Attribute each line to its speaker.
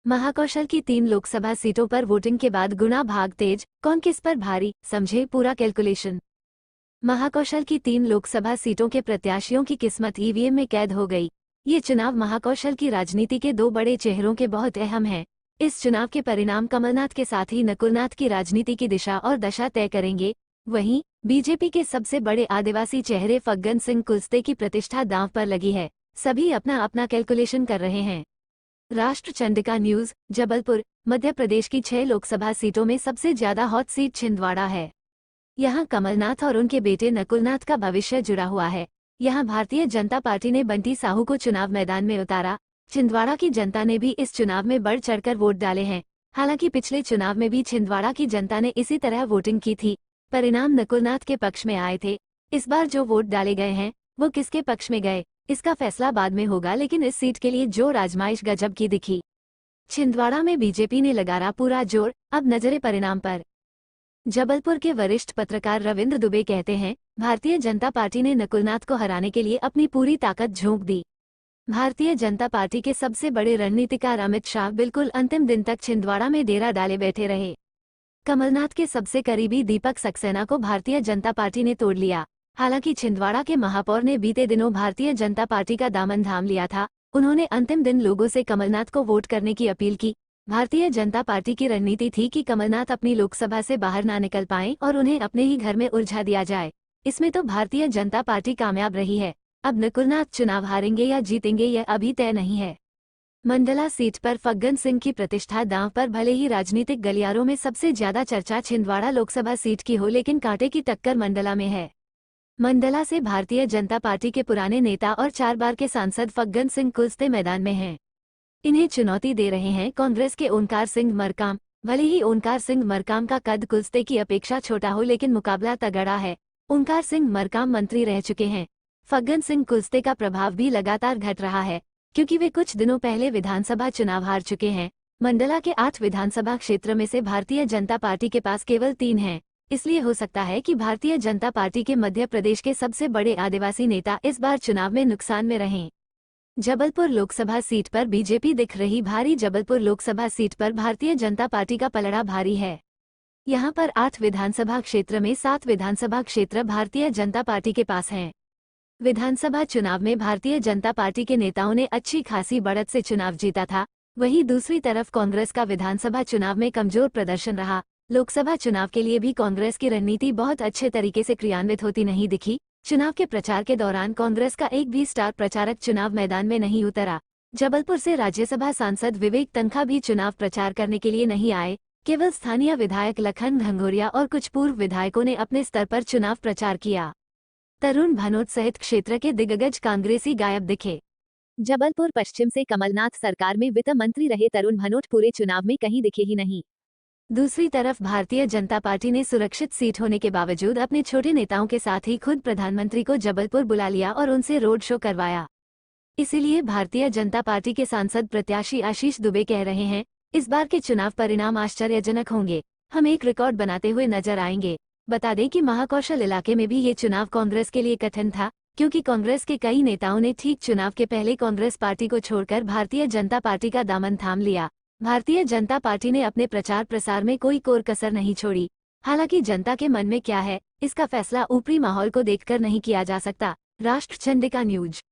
Speaker 1: महाकौशल की 3 लोकसभा सीटों पर वोटिंग के बाद गुना भाग तेज, कौन किस पर भारी, समझे पूरा कैलकुलेशन। महाकौशल की 3 लोकसभा सीटों के प्रत्याशियों की किस्मत ईवीएम में कैद हो गई। ये चुनाव महाकौशल की राजनीति के 2 बड़े चेहरों के बहुत अहम हैं। इस चुनाव के परिणाम कमलनाथ के साथ ही नकुलनाथ की राजनीति की दिशा और दशा तय करेंगे। वहीं बीजेपी के सबसे बड़े आदिवासी चेहरे फग्गन सिंह कुलस्ते की प्रतिष्ठा दांव पर लगी है। सभी अपना अपना कैलकुलेशन कर रहे हैं। राष्ट्र चंडिका न्यूज। जबलपुर मध्य प्रदेश की 6 लोकसभा सीटों में सबसे ज्यादा हॉट सीट छिंदवाड़ा है। यहां कमलनाथ और उनके बेटे नकुलनाथ का भविष्य जुड़ा हुआ है। यहां भारतीय जनता पार्टी ने बंटी साहू को चुनाव मैदान में उतारा। छिंदवाड़ा की जनता ने भी इस चुनाव में बढ़ चढ़कर वोट डाले हैं। हालांकि पिछले चुनाव में भी छिंदवाड़ा की जनता ने इसी तरह वोटिंग की थी। परिणाम नकुलनाथ के पक्ष में आए थे। इस बार जो वोट डाले गए हैं वो किसके पक्ष में गए, इसका फैसला बाद में होगा, लेकिन इस सीट के लिए जोर आजमाइश गजब की दिखी। छिंदवाड़ा में बीजेपी ने लगाया पूरा जोर। अब नजरे परिणाम पर। जबलपुर के वरिष्ठ पत्रकार रविंद्र दुबे कहते हैं, भारतीय जनता पार्टी ने नकुलनाथ को हराने के लिए अपनी पूरी ताकत झोंक दी। भारतीय जनता पार्टी के सबसे बड़े रणनीतिकार अमित शाह बिल्कुल अंतिम दिन तक छिंदवाड़ा में डेरा डाले बैठे रहे। कमलनाथ के सबसे करीबी दीपक सक्सेना को भारतीय जनता पार्टी ने तोड़ लिया। हालांकि छिंदवाड़ा के महापौर ने बीते दिनों भारतीय जनता पार्टी का दामन थाम लिया था। उन्होंने अंतिम दिन लोगों से कमलनाथ को वोट करने की अपील की। भारतीय जनता पार्टी की रणनीति थी कि कमलनाथ अपनी लोकसभा से बाहर ना निकल पाएं और उन्हें अपने ही घर में उलझा दिया जाए। इसमें तो भारतीय जनता पार्टी कामयाब रही है। अब नकुलनाथ चुनाव हारेंगे या जीतेंगे यह अभी तय नहीं है। मंडला सीट पर फग्गन सिंह की प्रतिष्ठा दांव पर। भले ही राजनीतिक गलियारों में सबसे ज्यादा चर्चा छिंदवाड़ा लोकसभा सीट की हो, लेकिन कांटे की टक्कर मंडला में है। मंडला से भारतीय जनता पार्टी के पुराने नेता और 4 बार के सांसद फग्गन सिंह कुलस्ते मैदान में हैं। इन्हें चुनौती दे रहे हैं कांग्रेस के ओंकार सिंह मरकाम। भले ही ओंकार सिंह मरकाम का कद कुलस्ते की अपेक्षा छोटा हो, लेकिन मुकाबला तगड़ा है। ओंकार सिंह मरकाम मंत्री रह चुके हैं। फग्गन सिंह कुलस्ते का प्रभाव भी लगातार घट रहा है, क्योंकि वे कुछ दिनों पहले विधानसभा चुनाव हार चुके हैं। मंडला के 8 विधानसभा क्षेत्र में से भारतीय जनता पार्टी के पास केवल 3 हैं। इसलिए हो सकता है कि भारतीय जनता पार्टी के मध्य प्रदेश के सबसे बड़े आदिवासी नेता इस बार चुनाव में नुकसान में रहें। जबलपुर लोकसभा सीट पर बीजेपी दिख रही भारी। जबलपुर लोकसभा सीट पर भारतीय जनता पार्टी का पलड़ा भारी है। यहां पर 8 विधानसभा क्षेत्र में 7 विधानसभा क्षेत्र भारतीय जनता पार्टी के पास हैं। विधानसभा चुनाव में भारतीय जनता पार्टी के नेताओं ने अच्छी खासी बढ़त से चुनाव जीता था। वहीं दूसरी तरफ कांग्रेस का विधानसभा चुनाव में कमजोर प्रदर्शन रहा। लोकसभा चुनाव के लिए भी कांग्रेस की रणनीति बहुत अच्छे तरीके से क्रियान्वित होती नहीं दिखी। चुनाव के प्रचार के दौरान कांग्रेस का एक भी स्टार प्रचारक चुनाव मैदान में नहीं उतरा। जबलपुर से राज्यसभा सांसद विवेक तन्खा भी चुनाव प्रचार करने के लिए नहीं आए। केवल स्थानीय विधायक लखन घंघोरिया और कुछ पूर्व विधायकों ने अपने स्तर पर चुनाव प्रचार किया। तरुण भनोट सहित क्षेत्र के दिग्गज कांग्रेसी गायब दिखे। जबलपुर पश्चिम से कमलनाथ सरकार में वित्त मंत्री रहे तरुण भनोट पूरे चुनाव में कहीं दिखे ही नहीं। दूसरी तरफ भारतीय जनता पार्टी ने सुरक्षित सीट होने के बावजूद अपने छोटे नेताओं के साथ ही खुद प्रधानमंत्री को जबलपुर बुला लिया और उनसे रोड शो करवाया। इसीलिए भारतीय जनता पार्टी के सांसद प्रत्याशी आशीष दुबे कह रहे हैं, इस बार के चुनाव परिणाम आश्चर्यजनक होंगे। हम एक रिकॉर्ड बनाते हुए नजर आएंगे। बता दें कि महाकौशल इलाके में भी ये चुनाव कांग्रेस के लिए कठिन था, क्योंकि कांग्रेस के कई नेताओं ने ठीक चुनाव के पहले कांग्रेस पार्टी को छोड़कर भारतीय जनता पार्टी का दामन थाम लिया। भारतीय जनता पार्टी ने अपने प्रचार प्रसार में कोई कोर कसर नहीं छोड़ी। हालांकि जनता के मन में क्या है, इसका फैसला ऊपरी माहौल को देखकर नहीं किया जा सकता। राष्ट्र चंडिका न्यूज।